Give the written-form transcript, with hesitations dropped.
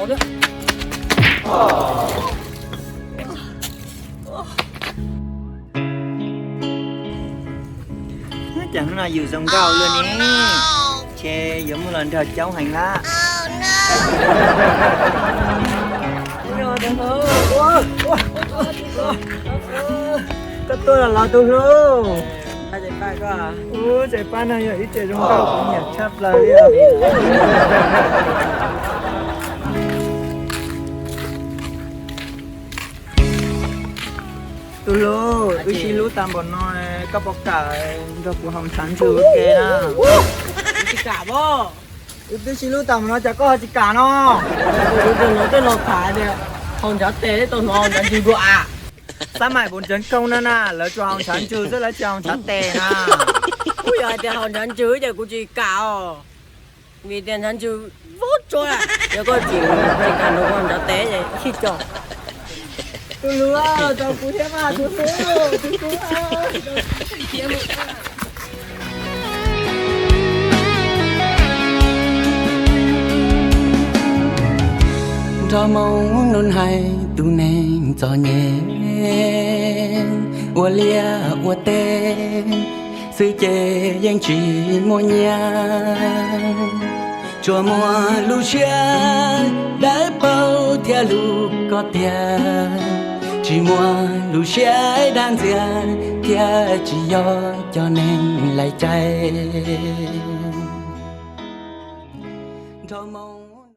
chỗ nữa. Chẳng là dự dòng gạo luôn nhé. Chê giống một lần thật cháu hành lá. Các tôi là lo tôi luôn. Chạy ba cơ à? Chạy ba này ít chạy dòng gạo cũng nhặt chắp lại đi. tôi lô, tôi chỉ lú tạm bọn nó các bọc cả cho của hồng sáng trừ kê na. Chị cả bố. Tôi chỉ lú tạm nó chả có gì cả nó. Tôi nói tôi lột thả nè. Hồng cháu tế tôi nói hồng chú đùa à. Sao mày 4.0 nữa nè, lỡ cho hồng sáng trừ rất là cho hồng sáng tè nè. Ui giời, tiền hồng cháu chứ giờ của chị cả ồ. Vì tiền cháu chứ vốt trôi à. Giờ có chị cả đồ hồng cháu tế vậy, khi cho. Tôi lúa, tao cú thế mà, tôi lúa, tôi cú cho mong nôn hay tu nên cho nhẹ ua lia ua tên sư chê giang chỉ mua nhà cho mùa lu chia đã bao thia lu có thia chỉ mùa lu chia đang dìa thia chỉ do cho nên lại chạy cho mong